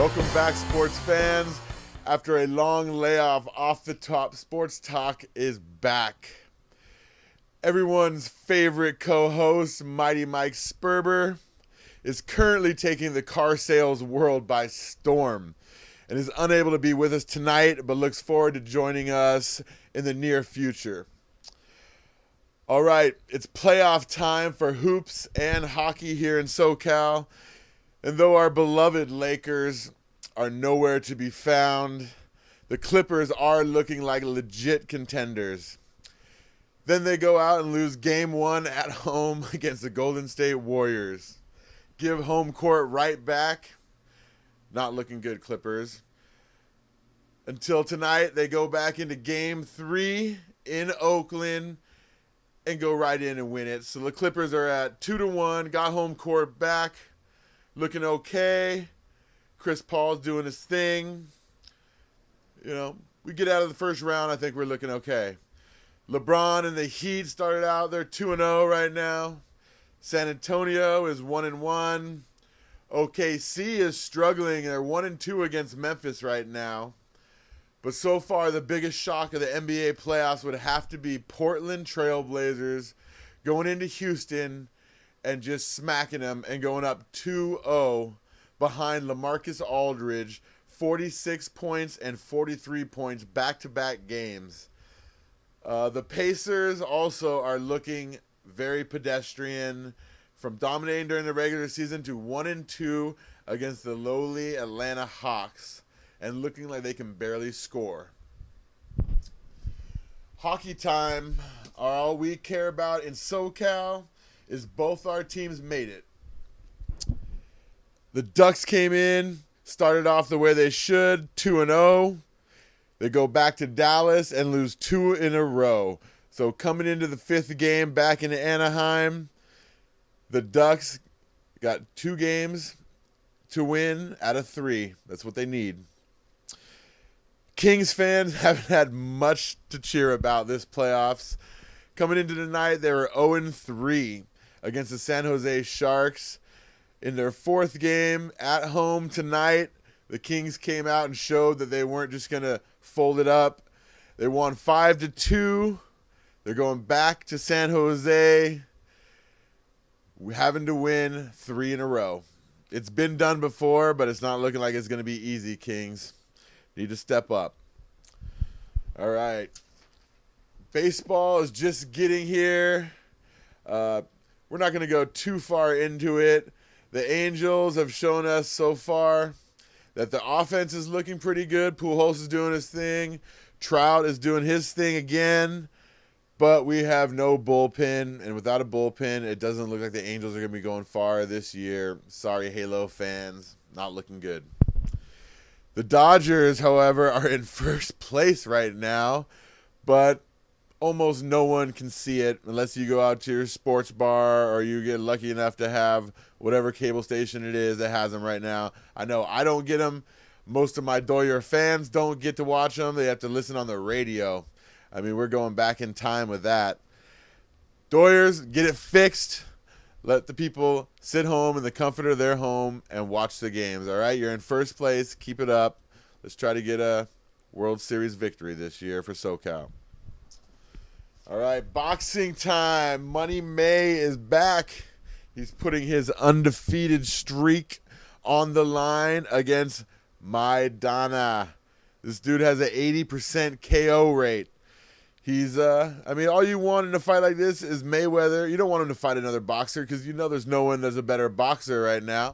Welcome back, sports fans. After a long layoff, Off the Top Sports Talk is back. Everyone's favorite co-host, Mighty Mike Sperber, is currently taking the car sales world by storm and is unable to be with us tonight, but looks forward to joining us in the near future. All right, it's playoff time for hoops and hockey here in SoCal. And though our beloved Lakers are nowhere to be found, the Clippers are looking like legit contenders. Then they go out and lose game one at home against the Golden State Warriors. Give home court right back. Not looking good, Clippers. Until tonight, they go back into game three in Oakland and go right in and win it. So the Clippers are at 2-1, got home court back. Looking okay. Chris Paul's doing his thing. You know, we get out of the first round, I think we're looking okay. LeBron and the Heat started out, they're 2-0 right now. San Antonio is 1-1. OKC is struggling. They're 1-2 against Memphis right now. But so far, the biggest shock of the NBA playoffs would have to be Portland Trail Blazers going into Houston and just smacking them and going up 2-0 behind LaMarcus Aldridge, 46 points and 43 points back-to-back games. The Pacers also are looking very pedestrian, from dominating during the regular season to 1-2 against the lowly Atlanta Hawks and looking like they can barely score. Hockey time are all we care about in SoCal. Is both our teams made it. The Ducks came in, started off the way they should, 2-0. They go back to Dallas and lose 2 in a row. So coming into the fifth game back into Anaheim, the Ducks got 2 games to win out of 3. That's what they need. Kings fans haven't had much to cheer about this playoffs. Coming into tonight, they were 0-3 against the San Jose Sharks. In their fourth game at home tonight, the Kings came out and showed that they weren't just going to fold it up. They won 5-2. They're going back to San Jose, having to win 3 in a row. It's been done before, but it's not looking like it's going to be easy, Kings. Need to step up. All right. Baseball is just getting here. We're not going to go too far into it. The Angels have shown us so far that the offense is looking pretty good. Pujols is doing his thing. Trout is doing his thing again. But we have no bullpen, and without a bullpen, it doesn't look like the Angels are going to be going far this year. Sorry, Halo fans. Not looking good. The Dodgers, however, are in first place right now, but almost no one can see it unless you go out to your sports bar or you get lucky enough to have whatever cable station it is that has them right now. I know I don't get them. Most of my Doyer fans don't get to watch them. They have to listen on the radio. I mean, we're going back in time with that. Doyers, get it fixed. Let the people sit home in the comfort of their home and watch the games, all right? You're in first place. Keep it up. Let's try to get a World Series victory this year for SoCal. All right, boxing time. Money May is back. He's putting his undefeated streak on the line against Maidana. This dude has an 80% KO rate. He's, all you want in a fight like this is Mayweather. You don't want him to fight another boxer because you know there's no one that's a better boxer right now.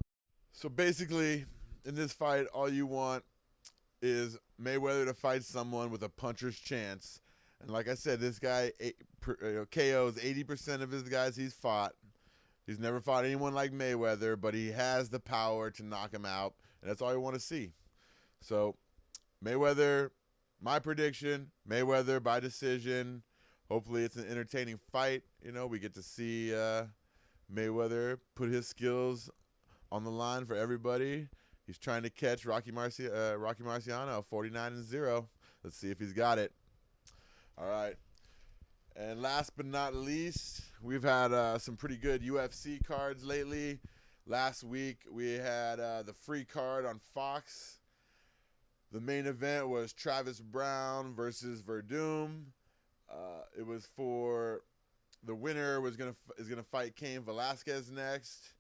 So basically, in this fight, all you want is Mayweather to fight someone with a puncher's chance. And like I said, this guy KOs 80% of his guys he's fought. He's never fought anyone like Mayweather, but he has the power to knock him out, and that's all you want to see. So Mayweather, my prediction, Mayweather by decision. Hopefully it's an entertaining fight. You know, we get to see Mayweather put his skills on the line for everybody. He's trying to catch Rocky Marciano, 49-0. Let's see if he's got it. All right. And last but not least, we've had some pretty good UFC cards lately. Last week we had the free card on Fox. The main event was Travis Browne versus Verdum. It was for the winner is gonna fight Cain Velasquez next.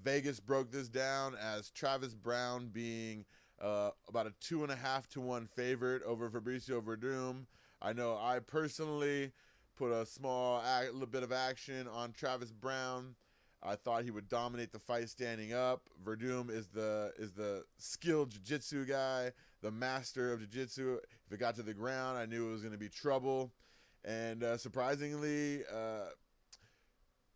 Vegas broke this down as Travis Browne being about a 2.5-1 favorite over Fabricio Verdum. I know I personally put a little bit of action on Travis Browne. I thought he would dominate the fight standing up. Verdum is the skilled jiu-jitsu guy, the master of jiu-jitsu. If it got to the ground, I knew it was going to be trouble. And surprisingly,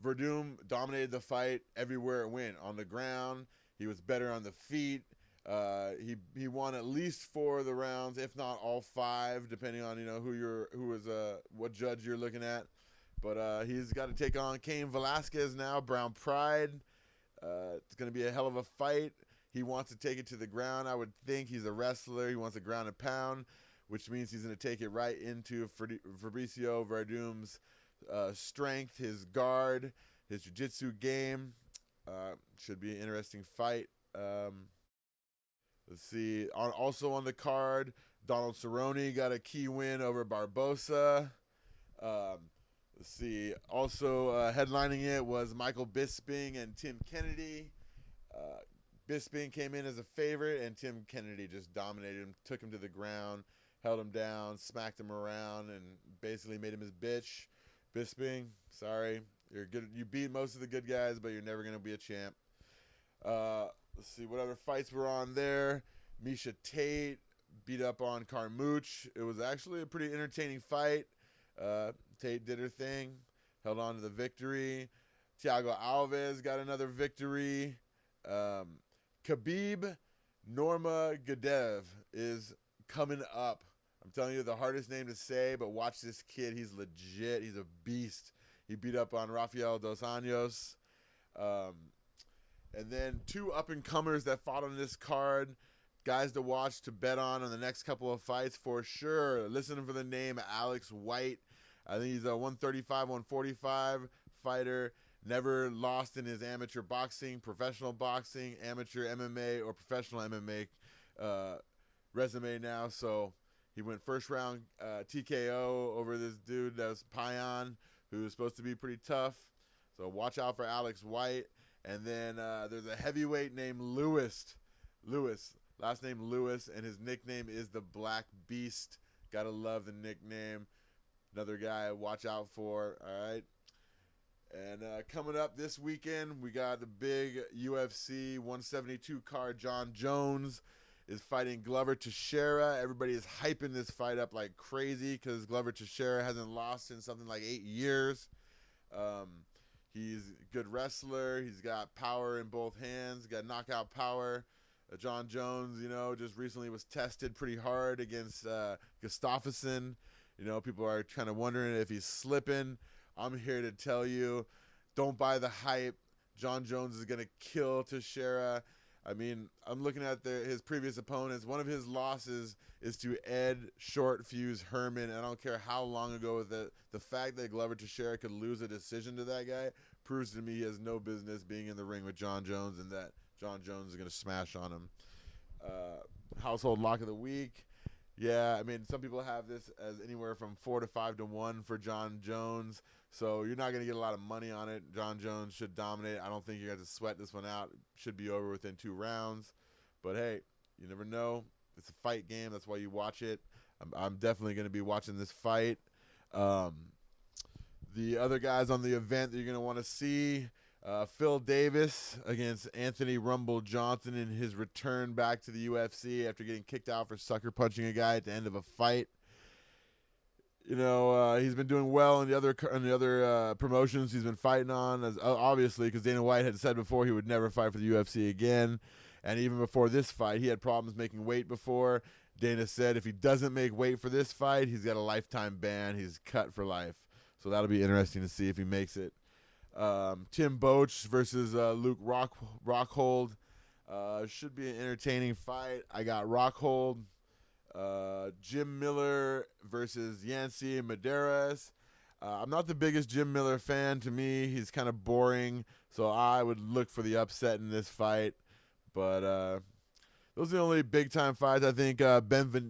Verdum dominated the fight everywhere it went. On the ground, he was better on the feet. He won at least 4 of the rounds, if not all 5, depending on what judge you're looking at. But he's got to take on Cain Velasquez now, Brown Pride. It's going to be a hell of a fight. He wants to take it to the ground. I would think he's a wrestler. He wants to ground and pound, which means he's going to take it right into Fabricio Verdum's strength, his guard, his jiu-jitsu game. Should be an interesting fight. Let's see. Also on the card, Donald Cerrone got a key win over Barbosa. Let's see. Also headlining it was Michael Bisping and Tim Kennedy. Bisping came in as a favorite, and Tim Kennedy just dominated him, took him to the ground, held him down, smacked him around, and basically made him his bitch. Bisping, sorry. You're good. You beat most of the good guys, but you're never going to be a champ. Let's see what other fights were on there. Miesha Tate beat up on Carmouche. It was actually a pretty entertaining fight. Tate did her thing, held on to the victory. Thiago Alves got another victory. Khabib Nurmagomedov is coming up. I'm telling you, the hardest name to say, but watch this kid. He's legit. He's a beast. He beat up on Rafael Dos Anjos. And then 2 up-and-comers that fought on this card. Guys to watch, to bet on the next couple of fights for sure. Listen for the name Alex White. I think he's a 135, 145 fighter. Never lost in his amateur boxing, professional boxing, amateur MMA, or professional MMA resume now. So he went first round TKO over this dude that was Payan, who was supposed to be pretty tough. So watch out for Alex White. And then there's a heavyweight named Lewis. Last name Lewis, and his nickname is the Black Beast. Gotta love the nickname. Another guy watch out for, all right? And coming up this weekend, we got the big UFC 172 card. John Jones is fighting Glover Teixeira. Everybody is hyping this fight up like crazy because Glover Teixeira hasn't lost in something like 8 years. He's a good wrestler. He's got power in both hands, got knockout power. John Jones, just recently was tested pretty hard against Gustafsson. People are kind of wondering if he's slipping. I'm here to tell you, don't buy the hype. John Jones is going to kill Teixeira. I mean, I'm looking at his previous opponents. One of his losses is to Ed Short Fuse Herman. I don't care how long ago the fact that Glover Teixeira could lose a decision to that guy proves to me he has no business being in the ring with John Jones, and that John Jones is going to smash on him. Household lock of the week. Yeah, I mean, some people have this as anywhere from 4 to 5 to 1 for John Jones, so you're not going to get a lot of money on it. John Jones should dominate. I don't think you have to sweat this one out. It should be over within 2 rounds. But hey, you never know. It's a fight game. That's why you watch it. I'm definitely going to be watching this fight. The other guys on the event that you're going to want to see, Phil Davis against Anthony Rumble Johnson in his return back to the UFC after getting kicked out for sucker punching a guy at the end of a fight. He's been doing well in the other promotions he's been fighting on, obviously, because Dana White had said before he would never fight for the UFC again. And even before this fight, he had problems making weight before. Dana said if he doesn't make weight for this fight, he's got a lifetime ban. He's cut for life. So that'll be interesting to see if he makes it. Tim Boetsch versus Luke Rockhold. Should be an entertaining fight. I got Rockhold. Jim Miller versus Yancy Medeiros. I'm not the biggest Jim Miller fan. To me, he's kind of boring, so I would look for the upset in this fight. But those are the only big-time fights. I think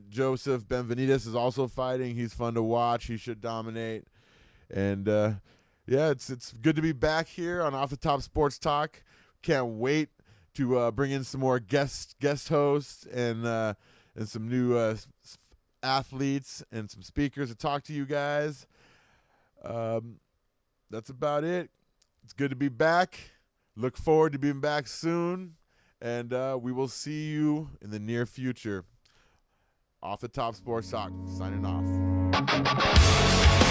Joseph Benvenides is also fighting. He's fun to watch. He should dominate. And, yeah, it's good to be back here on Off the Top Sports Talk. Can't wait to bring in some more guest hosts and some new athletes and some speakers to talk to you guys. That's about it. It's good to be back. Look forward to being back soon. And we will see you in the near future. Off the Top Sports Talk, signing off.